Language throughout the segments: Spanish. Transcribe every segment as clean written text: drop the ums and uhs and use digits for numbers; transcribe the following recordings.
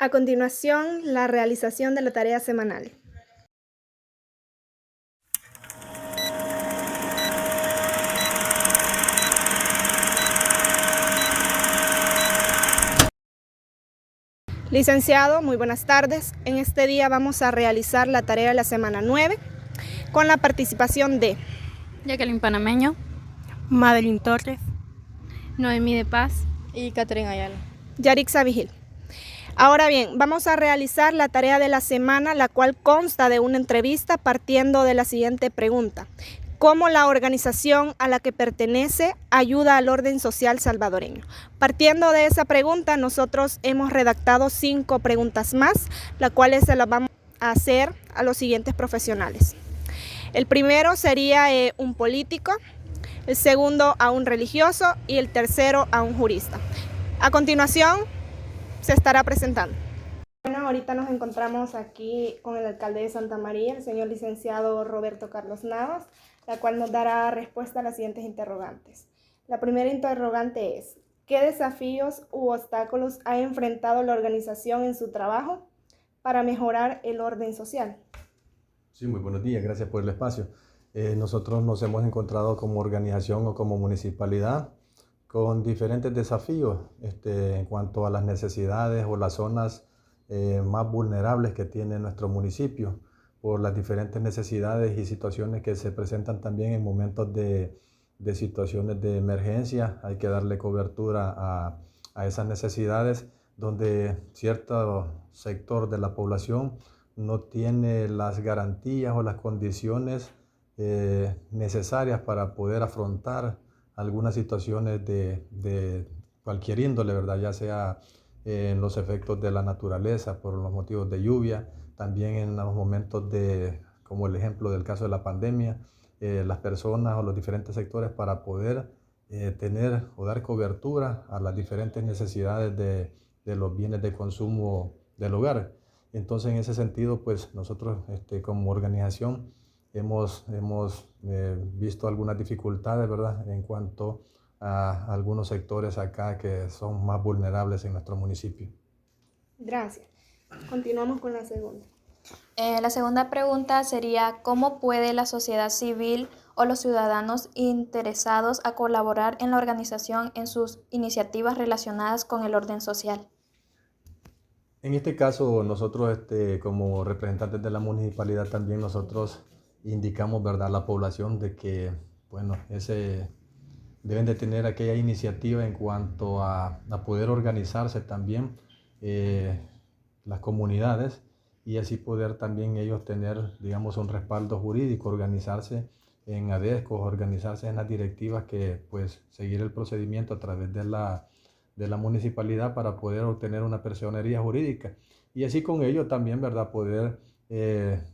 A continuación, la realización de la tarea semanal. Licenciado, muy buenas tardes. En este día vamos a realizar la tarea de la semana 9 con la participación de Jacqueline Panameño, Madeline Torres, Noemí de Paz y Catherine Ayala. Yarixa Vigil. Ahora bien, vamos a realizar la tarea de la semana, la cual consta de una entrevista partiendo de la siguiente pregunta: ¿cómo la organización a la que pertenece ayuda al orden social salvadoreño? Partiendo de esa pregunta, nosotros hemos redactado 5 preguntas más, las cuales se las vamos a hacer a los siguientes profesionales. El primero sería un político, el segundo a un religioso y el tercero a un jurista. A continuación, se estará presentando. Bueno, ahorita nos encontramos aquí con el alcalde de Santa María, el señor licenciado Roberto Carlos Navas, la cual nos dará respuesta a las siguientes interrogantes. La primera interrogante es: ¿qué desafíos u obstáculos ha enfrentado la organización en su trabajo para mejorar el orden social? Sí, muy buenos días, gracias por el espacio. Nosotros nos hemos encontrado como organización o como municipalidad con diferentes desafíos en cuanto a las necesidades o las zonas más vulnerables que tiene nuestro municipio, por las diferentes necesidades y situaciones que se presentan también en momentos de situaciones de emergencia. Hay que darle cobertura a esas necesidades donde cierto sector de la población no tiene las garantías o las condiciones necesarias para poder afrontar algunas situaciones de cualquier índole, ¿verdad? Ya sea en los efectos de la naturaleza, por los motivos de lluvia, también en los momentos como el ejemplo del caso de la pandemia, las personas o los diferentes sectores para poder tener o dar cobertura a las diferentes necesidades de los bienes de consumo del hogar. Entonces, en ese sentido, pues nosotros como organización hemos visto algunas dificultades, ¿verdad?, en cuanto a algunos sectores acá que son más vulnerables en nuestro municipio. Gracias. Continuamos con la segunda. La segunda pregunta sería: ¿cómo puede la sociedad civil o los ciudadanos interesados a colaborar en la organización en sus iniciativas relacionadas con el orden social? En este caso, nosotros como representantes de la municipalidad también nosotros indicamos, ¿verdad?, a la población de que, bueno, deben de tener aquella iniciativa en cuanto a poder organizarse también las comunidades, y así poder también ellos tener, digamos, un respaldo jurídico, organizarse en ADESCO, organizarse en las directivas que, pues, seguir el procedimiento a través de la municipalidad para poder obtener una personería jurídica, y así con ello también, ¿verdad?, poder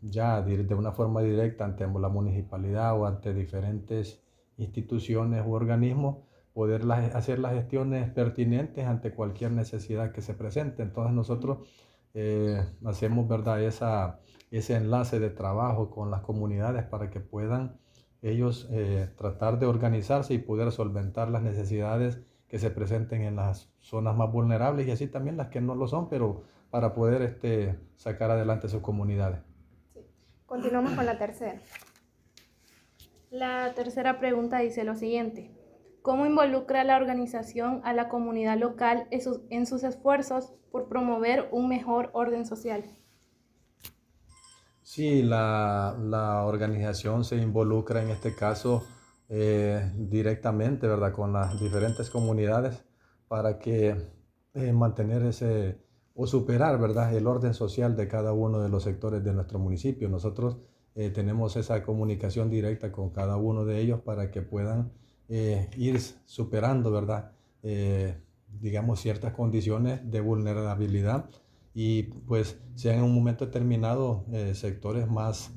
ya de una forma directa ante la municipalidad o ante diferentes instituciones u organismos, poder hacer las gestiones pertinentes ante cualquier necesidad que se presente. Entonces nosotros hacemos, ¿verdad?, ese enlace de trabajo con las comunidades para que puedan ellos tratar de organizarse y poder solventar las necesidades que se presenten en las zonas más vulnerables, y así también las que no lo son, pero para poder sacar adelante sus comunidades. Sí. Continuamos con la tercera. La tercera pregunta dice lo siguiente: ¿cómo involucra la organización a la comunidad local en sus esfuerzos por promover un mejor orden social? Sí, la organización se involucra en este caso directamente, ¿verdad?, con las diferentes comunidades para que mantener o superar, ¿verdad?, el orden social de cada uno de los sectores de nuestro municipio. Nosotros tenemos esa comunicación directa con cada uno de ellos para que puedan ir superando, ¿verdad?, digamos, ciertas condiciones de vulnerabilidad, y pues sean en un momento determinado sectores más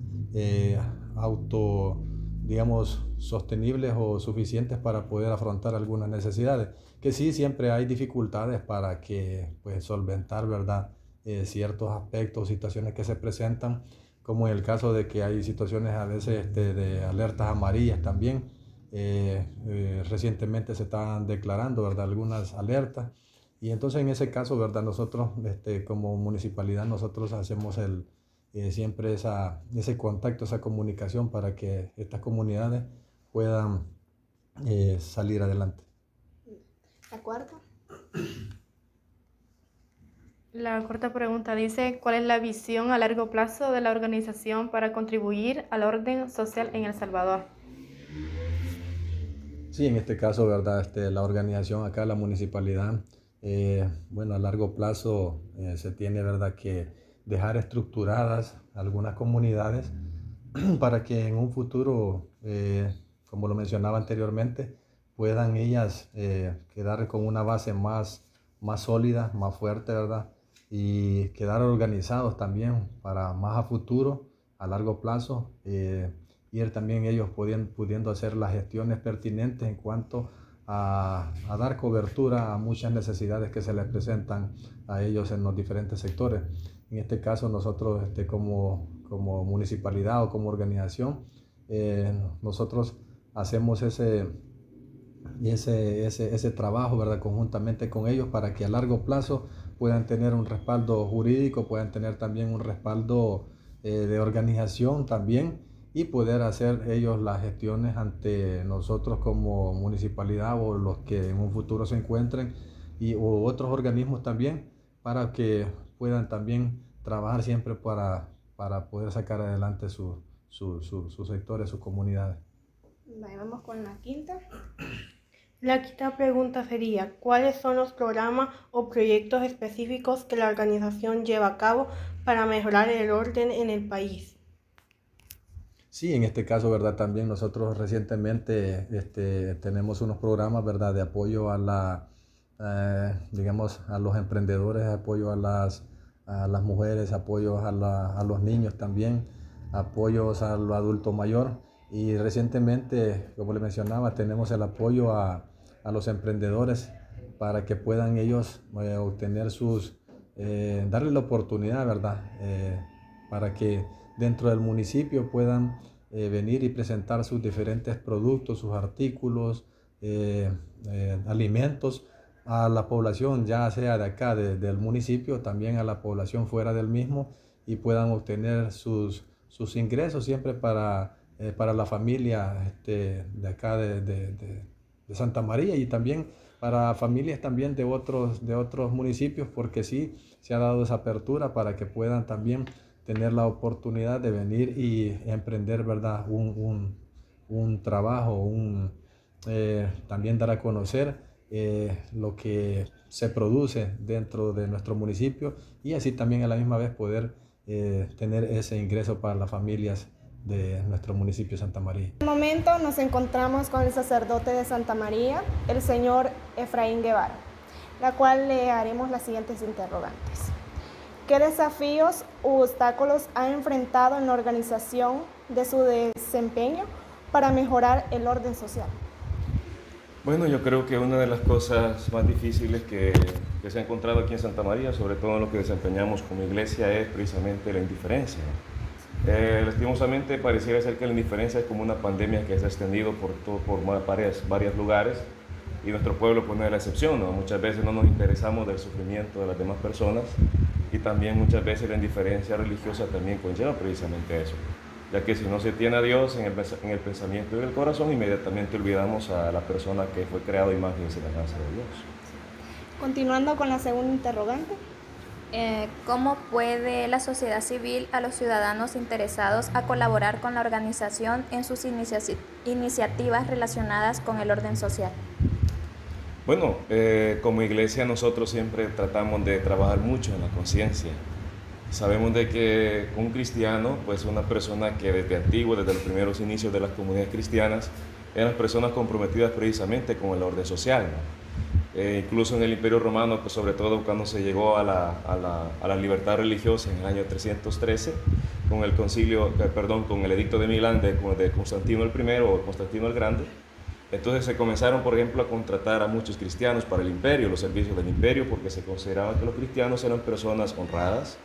digamos, sostenibles o suficientes para poder afrontar algunas necesidades. Que sí, siempre hay dificultades para que, pues, solventar, ¿verdad?, ciertos aspectos, situaciones que se presentan, como en el caso de que hay situaciones a veces de alertas amarillas también. Recientemente se estaban declarando, ¿verdad?, algunas alertas, Y entonces en ese caso, ¿verdad? Nosotros como municipalidad, nosotros hacemos siempre ese contacto, esa comunicación para que estas comunidades puedan salir adelante. ¿La cuarta? La cuarta pregunta dice, ¿cuál es la visión a largo plazo de la organización para contribuir al orden social en El Salvador? Sí, en este caso, ¿verdad? La organización acá, la municipalidad, bueno, a largo plazo se tiene, ¿verdad?, que dejar estructuradas algunas comunidades para que en un futuro, como lo mencionaba anteriormente, puedan ellas quedar con una base más sólida, más fuerte, ¿verdad? Y quedar organizados también para más a futuro, a largo plazo, ir también ellos pudiendo hacer las gestiones pertinentes en cuanto a dar cobertura a muchas necesidades que se les presentan a ellos en los diferentes sectores. En este caso nosotros como municipalidad o como organización, nosotros hacemos ese trabajo, ¿verdad?, conjuntamente con ellos para que a largo plazo puedan tener un respaldo jurídico, puedan tener también un respaldo de organización también, y poder hacer ellos las gestiones ante nosotros como municipalidad o los que en un futuro se encuentren o otros organismos también, para que puedan también trabajar siempre para poder sacar adelante sus sectores, sus comunidades. Vamos con la quinta. La quinta pregunta sería, ¿cuáles son los programas o proyectos específicos que la organización lleva a cabo para mejorar el orden en el país? Sí, en este caso, ¿verdad? También nosotros recientemente tenemos unos programas, ¿verdad?, de apoyo a digamos, a los emprendedores, apoyo a las mujeres, apoyo a los niños también, apoyos a los adultos mayores. Y recientemente, como le mencionaba, tenemos el apoyo a los emprendedores para que puedan ellos obtener darle la oportunidad, ¿verdad?, para que dentro del municipio puedan venir y presentar sus diferentes productos, sus artículos, alimentos a la población, ya sea de acá, del municipio, también a la población fuera del mismo, y puedan obtener sus ingresos siempre para la familia de acá de Santa María, y también para familias también de otros municipios, porque sí se ha dado esa apertura para que puedan también tener la oportunidad de venir y emprender, ¿verdad?, un trabajo, también dar a conocer lo que se produce dentro de nuestro municipio, y así también a la misma vez poder tener ese ingreso para las familias de nuestro municipio Santa María. En este momento nos encontramos con el sacerdote de Santa María, el señor Efraín Guevara, la cual le haremos las siguientes interrogantes. ¿Qué desafíos u obstáculos ha enfrentado en la organización de su desempeño para mejorar el orden social? Bueno, yo creo que una de las cosas más difíciles que se ha encontrado aquí en Santa María, sobre todo en lo que desempeñamos como iglesia, es precisamente la indiferencia. Lastimosamente pareciera ser que la indiferencia es como una pandemia que se ha extendido por varios lugares, y nuestro pueblo pues no es la excepción, ¿no? Muchas veces no nos interesamos del sufrimiento de las demás personas, y también muchas veces la indiferencia religiosa también conlleva precisamente eso, ya que si no se tiene a Dios en el pensamiento y en el corazón, inmediatamente olvidamos a la persona que fue creada a imagen y semejanza de Dios. Continuando con la segunda interrogante. ¿Cómo puede la sociedad civil a los ciudadanos interesados a colaborar con la organización en sus iniciativas relacionadas con el orden social? Bueno, como iglesia nosotros siempre tratamos de trabajar mucho en la conciencia. Sabemos de que un cristiano, pues una persona que desde antiguo, desde los primeros inicios de las comunidades cristianas, eran personas comprometidas precisamente con el orden social, ¿no? Incluso en el Imperio Romano, pues sobre todo cuando se llegó a la libertad religiosa en el año 313, con el edicto de Milán de Constantino el I o Constantino el Grande. Entonces se comenzaron, por ejemplo, a contratar a muchos cristianos para el imperio, los servicios del imperio, porque se consideraba que los cristianos eran personas honradas,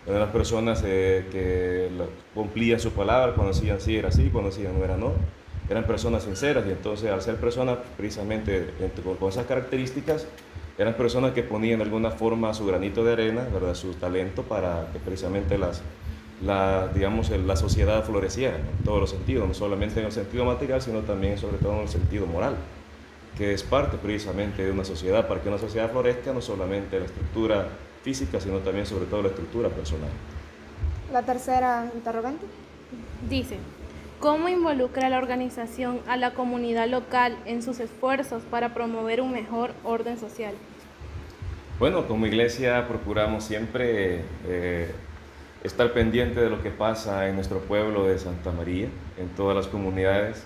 eran personas que cumplían su palabra, cuando decían sí era sí, cuando decían no era no. Eran personas sinceras, y entonces al ser personas precisamente con esas características, eran personas que ponían de alguna forma su granito de arena, ¿verdad? Su talento para que precisamente digamos, la sociedad floreciera, ¿no? En todos los sentidos, no solamente en el sentido material, sino también sobre todo en el sentido moral, que es parte precisamente de una sociedad. Para que una sociedad florezca, no solamente la estructura física, sino también sobre todo la estructura personal. La tercera interrogante. Dice, ¿cómo involucra la organización a la comunidad local en sus esfuerzos para promover un mejor orden social? Bueno, como iglesia procuramos siempre estar pendiente de lo que pasa en nuestro pueblo de Santa María, en todas las comunidades.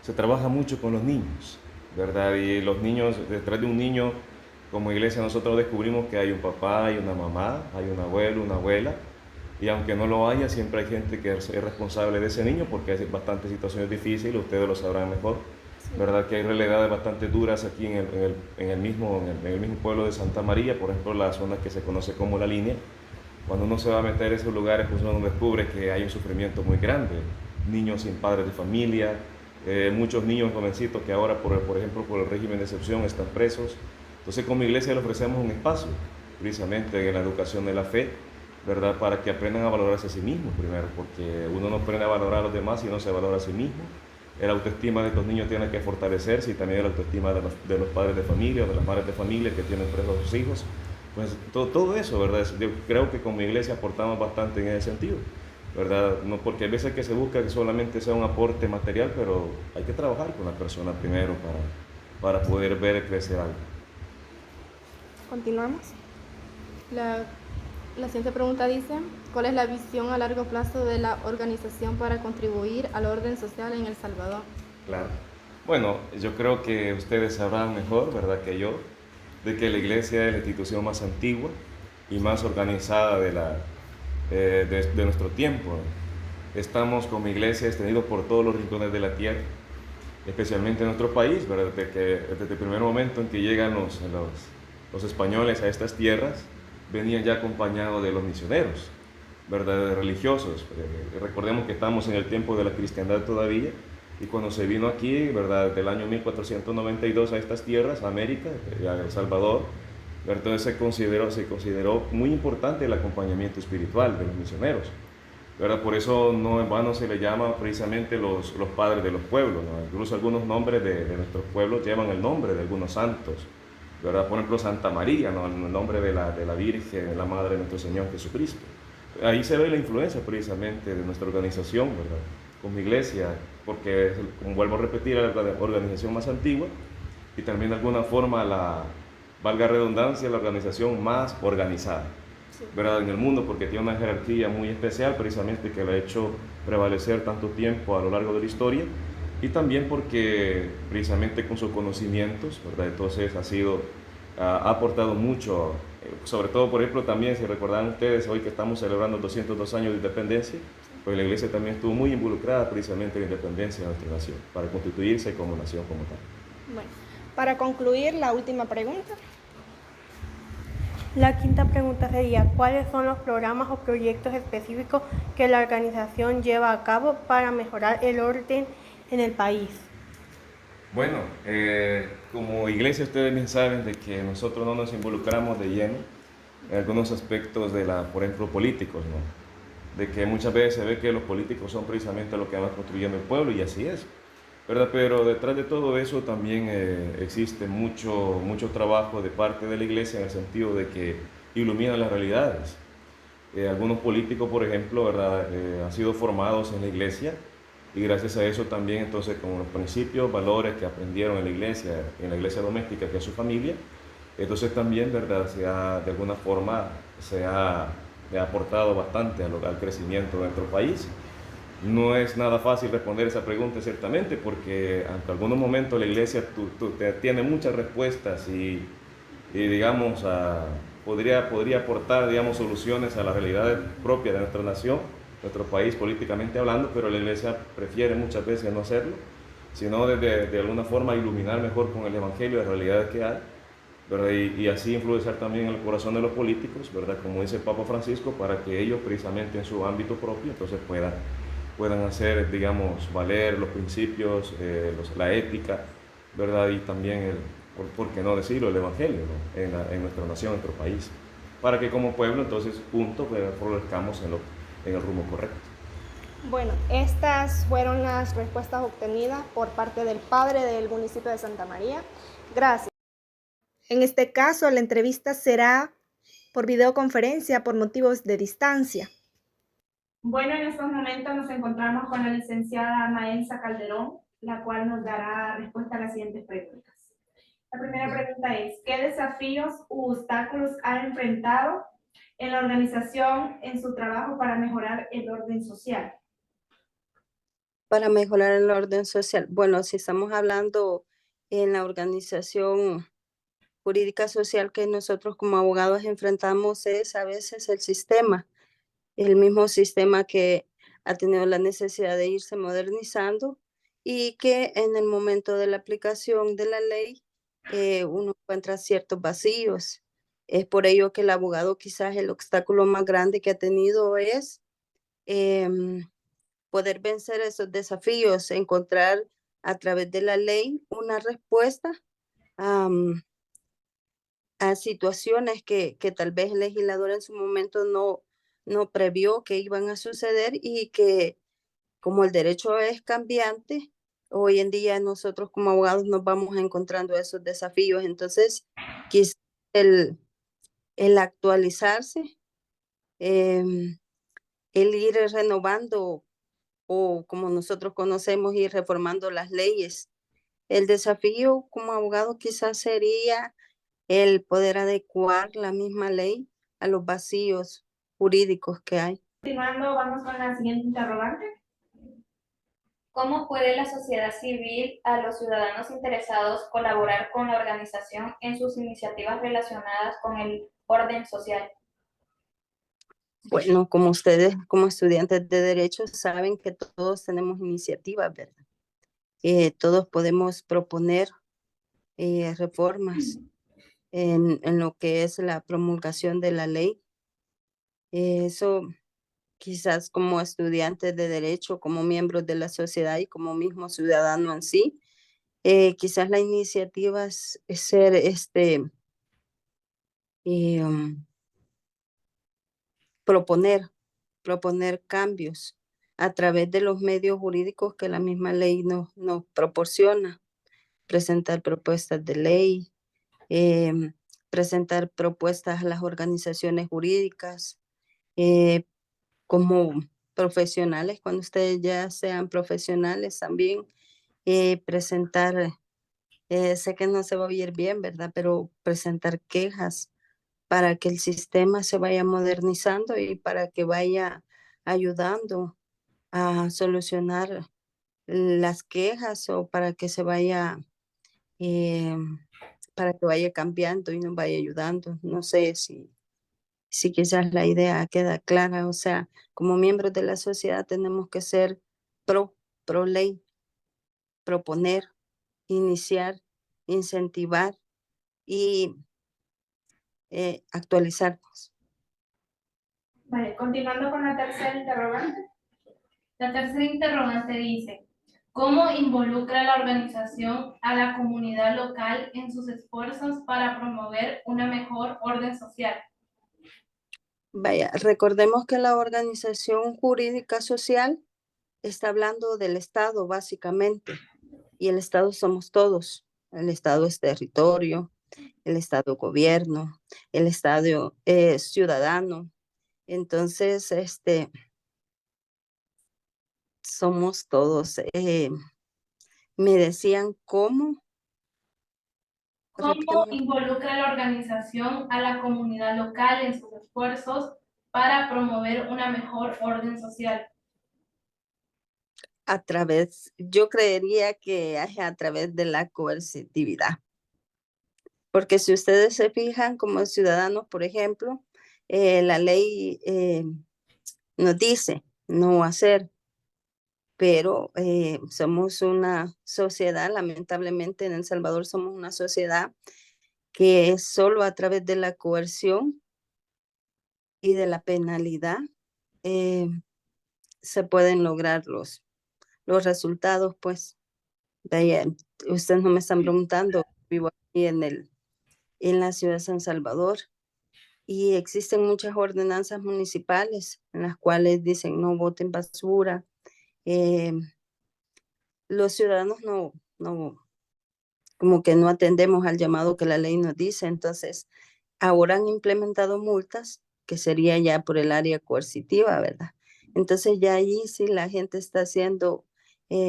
Se trabaja mucho con los niños, ¿verdad? Y los niños, detrás de un niño, como iglesia nosotros descubrimos que hay un papá, hay una mamá, hay un abuelo, una abuela, y aunque no lo haya, siempre hay gente que es responsable de ese niño, porque hay bastantes situaciones difíciles, ustedes lo sabrán mejor, ¿verdad? Que hay realidades bastante duras aquí en el mismo pueblo de Santa María, por ejemplo, la zona que se conoce como La Línea. Cuando uno se va a meter en esos lugares, pues uno descubre que hay un sufrimiento muy grande, niños sin padres de familia, muchos niños jovencitos que ahora, por ejemplo, por el régimen de excepción están presos. Entonces, como iglesia le ofrecemos un espacio, precisamente en la educación de la fe, ¿verdad? Para que aprendan a valorarse a sí mismos primero, porque uno no aprende a valorar a los demás si no se valora a sí mismo. La autoestima de estos niños tiene que fortalecerse y también la autoestima de los padres de familia o de las madres de familia que tienen presos a sus hijos. Pues todo eso, ¿verdad? Yo creo que como iglesia aportamos bastante en ese sentido, ¿verdad? No, porque a veces que se busca que solamente sea un aporte material, pero hay que trabajar con la persona primero para poder ver crecer algo. Continuamos. La siguiente pregunta dice, ¿cuál es la visión a largo plazo de la organización para contribuir al orden social en El Salvador? Claro. Bueno, yo creo que ustedes sabrán mejor, ¿verdad?, que yo, de que la iglesia es la institución más antigua y más organizada de nuestro tiempo. Estamos como iglesia extendidos por todos los rincones de la tierra, especialmente en nuestro país, ¿verdad? Desde el primer momento en que llegan los españoles a estas tierras, venían ya acompañados de los misioneros, ¿verdad?, de religiosos. Recordemos que estamos en el tiempo de la cristiandad todavía, y cuando se vino aquí, ¿verdad?, del año 1492 a estas tierras, a América, a El Salvador, ¿verdad?, entonces se consideró muy importante el acompañamiento espiritual de los misioneros, ¿verdad? Por eso no en vano se le llama precisamente los padres de los pueblos, ¿no? Incluso algunos nombres de nuestros pueblos llevan el nombre de algunos santos, ¿verdad? Por ejemplo, Santa María, ¿no?, el nombre de la Virgen, la Madre de nuestro Señor Jesucristo. Ahí se ve la influencia precisamente de nuestra organización, ¿verdad?, como iglesia, porque, como vuelvo a repetir, es la organización más antigua y también de alguna forma, valga redundancia, la organización más organizada, ¿verdad?, en el mundo, porque tiene una jerarquía muy especial, precisamente que la ha hecho prevalecer tanto tiempo a lo largo de la historia, y también porque precisamente con sus conocimientos, ¿verdad?, entonces ha aportado mucho, sobre todo, por ejemplo, también, si recordarán ustedes, hoy que estamos celebrando 202 años de independencia, pues la iglesia también estuvo muy involucrada precisamente en la independencia de nuestra nación, para constituirse como nación como tal. Bueno, para concluir, la última pregunta. La quinta pregunta sería, ¿cuáles son los programas o proyectos específicos que la organización lleva a cabo para mejorar el orden en el país? Bueno, como iglesia ustedes bien saben de que nosotros no nos involucramos de lleno en algunos aspectos por ejemplo, políticos, ¿no? De que muchas veces se ve que los políticos son precisamente los que van construyendo el pueblo, y así es, ¿verdad? Pero detrás de todo eso también existe mucho trabajo de parte de la iglesia, en el sentido de que ilumina las realidades. Algunos políticos, por ejemplo, ¿verdad?, han sido formados en la iglesia, y gracias a eso también, entonces, con los principios, valores que aprendieron en la iglesia doméstica, que es su familia, entonces también, ¿verdad?, de alguna forma se ha aportado bastante al crecimiento de nuestro país. No es nada fácil responder esa pregunta, ciertamente, porque en algunos momentos la iglesia tiene muchas respuestas y digamos, podría aportar, digamos, soluciones a las realidades propias de nuestra nación, nuestro país, políticamente hablando, pero la iglesia prefiere muchas veces no hacerlo, sino de alguna forma iluminar mejor con el evangelio las realidades que hay, ¿verdad? Y así influenciar también el corazón de los políticos, ¿verdad?, como dice el Papa Francisco, para que ellos precisamente en su ámbito propio entonces puedan hacer, digamos, valer los principios, la ética, ¿verdad?, y también por qué no decirlo, el Evangelio, ¿no? En nuestra nación, en nuestro país, para que como pueblo entonces juntos florezcamos en el rumbo correcto. Bueno, estas fueron las respuestas obtenidas por parte del padre del municipio de Santa María. Gracias. En este caso, la entrevista será por videoconferencia por motivos de distancia. Bueno, en estos momentos nos encontramos con la licenciada Maelsa Calderón, la cual nos dará respuesta a las siguientes preguntas. La primera pregunta es, ¿qué desafíos u obstáculos ha enfrentado en la organización en su trabajo para mejorar el orden social? Para mejorar el orden social. Bueno, si estamos hablando en la organización jurídica social que nosotros como abogados enfrentamos es a veces el mismo sistema que ha tenido la necesidad de irse modernizando y que en el momento de la aplicación de la ley uno encuentra ciertos vacíos. Es por ello que el abogado quizás el obstáculo más grande que ha tenido es poder vencer esos desafíos, encontrar a través de la ley una respuesta a situaciones que tal vez el legislador en su momento no previó que iban a suceder y que como el derecho es cambiante, hoy en día nosotros como abogados nos vamos encontrando esos desafíos. Entonces, quizás el, el actualizarse, em, el ir renovando o como nosotros conocemos, ir reformando las leyes. El desafío como abogado quizás sería el poder adecuar la misma ley a los vacíos jurídicos que hay. Continuando, vamos con la siguiente interrogante. ¿Cómo puede la sociedad civil a los ciudadanos interesados colaborar con la organización en sus iniciativas relacionadas con el orden social? Bueno, como ustedes, como estudiantes de derecho, saben que todos tenemos iniciativas, ¿verdad? Todos podemos proponer reformas en lo que es la promulgación de la ley. Eso quizás como estudiantes de derecho, como miembros de la sociedad y como mismo ciudadano en sí, quizás la iniciativa es ser proponer cambios a través de los medios jurídicos que la misma ley nos proporciona, presentar propuestas de ley, presentar propuestas a las organizaciones jurídicas, como profesionales, cuando ustedes ya sean profesionales también, presentar, sé que no se va a oír bien, ¿verdad? Pero presentar quejas para que el sistema se vaya modernizando y para que vaya ayudando a solucionar las quejas o para que se vaya, para que vaya cambiando y nos vaya ayudando. No sé si quizás la idea queda clara. O sea, como miembros de la sociedad tenemos que ser pro ley, proponer, iniciar, incentivar y actualizarnos. Vale, continuando con la tercera interrogante. La tercera interrogante dice, ¿cómo involucra la organización a la comunidad local en sus esfuerzos para promover una mejor orden social? Vaya, recordemos que la organización jurídica social está hablando del Estado básicamente, y el Estado somos todos. El Estado es territorio, el Estado gobierno, el Estado ciudadano. Entonces, somos todos. Me decían cómo. ¿Cómo Repíteme. involucra la organización a la comunidad local en sus esfuerzos para promover una mejor orden social? Yo creería que es a través de la coercitividad. Porque si ustedes se fijan como ciudadanos, por ejemplo, la ley nos dice no hacer, pero somos una sociedad, lamentablemente en El Salvador somos una sociedad que es solo a través de la coerción y de la penalidad eh, se pueden lograr los resultados, pues. Ustedes no me están preguntando, vivo aquí y en la ciudad de San Salvador. Y existen muchas ordenanzas municipales en las cuales dicen no boten basura. Los ciudadanos como que no atendemos al llamado que la ley nos dice. Entonces, ahora han implementado multas, que sería ya por el área coercitiva, ¿verdad? Entonces, ya allí sí la gente está haciendo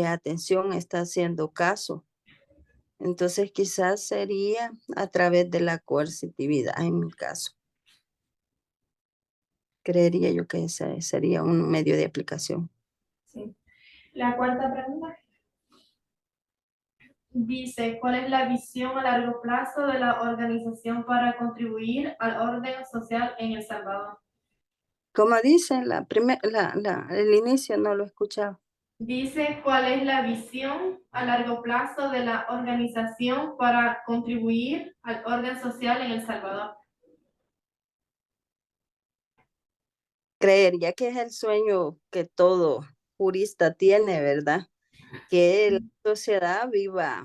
atención, está haciendo caso. Entonces, quizás sería a través de la coercitividad en mi caso. Creería yo que ese sería un medio de aplicación. Sí. La cuarta pregunta dice, ¿cuál es la visión a largo plazo de la organización para contribuir al orden social en El Salvador? Como dice, el inicio no lo he escuchado. Dice, ¿cuál es la visión a largo plazo de la organización para contribuir al orden social en El Salvador? Creería que es el sueño que todo jurista tiene, ¿verdad? Que la sociedad viva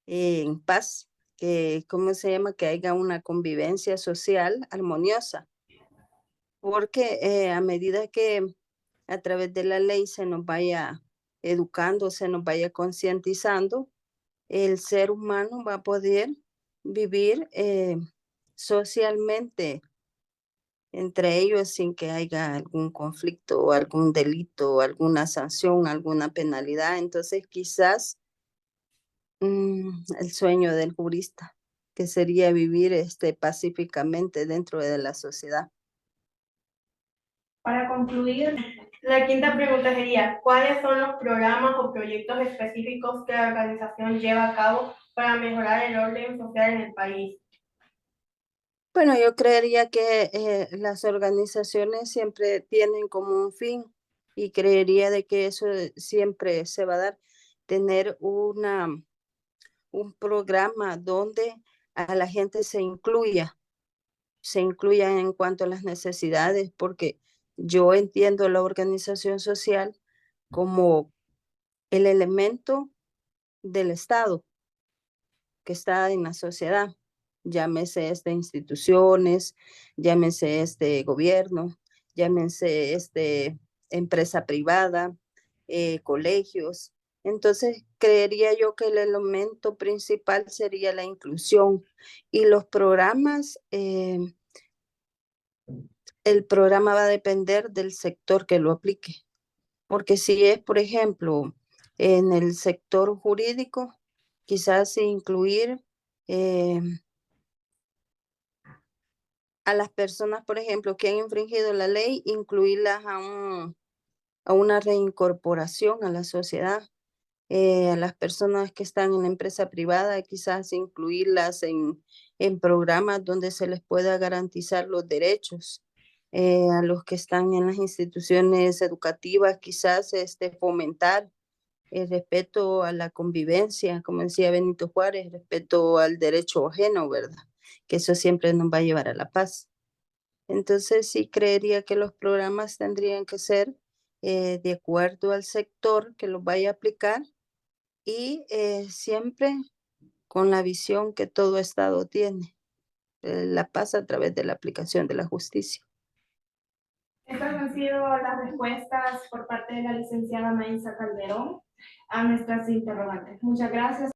en paz, que, ¿cómo se llama? Que haya una convivencia social armoniosa, porque a medida que a través de la ley se nos vaya educando, se nos vaya concientizando, el ser humano va a poder vivir socialmente entre ellos sin que haya algún conflicto o algún delito, alguna sanción, alguna penalidad. Entonces, quizás el sueño del jurista, que sería vivir pacíficamente dentro de la sociedad. Para concluir, La quinta pregunta sería, ¿cuáles son los programas o proyectos específicos que la organización lleva a cabo para mejorar el orden social en el país? Bueno, yo creería que las organizaciones siempre tienen como un fin y creería de que eso siempre se va a dar, tener un programa donde a la gente se incluya en cuanto a las necesidades, porque yo entiendo la organización social como el elemento del Estado que está en la sociedad, llámese instituciones, llámese gobierno, llámese empresa privada, colegios. Entonces, creería yo que el elemento principal sería la inclusión y los programas. El programa va a depender del sector que lo aplique, porque si es, por ejemplo, en el sector jurídico, quizás incluir a las personas, por ejemplo, que han infringido la ley, incluirlas a una reincorporación a la sociedad. A las personas que están en la empresa privada, quizás incluirlas en programas donde se les pueda garantizar los derechos. A los que están en las instituciones educativas, quizás fomentar el respeto a la convivencia, como decía Benito Juárez, respeto al derecho ajeno, ¿verdad? Que eso siempre nos va a llevar a la paz. Entonces, sí creería que los programas tendrían que ser de acuerdo al sector que los vaya a aplicar y siempre con la visión que todo Estado tiene, la paz a través de la aplicación de la justicia. estas han sido las respuestas por parte de la licenciada Maísa Calderón a nuestras interrogantes. Muchas gracias.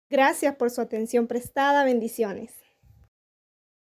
Gracias por su atención prestada. Bendiciones.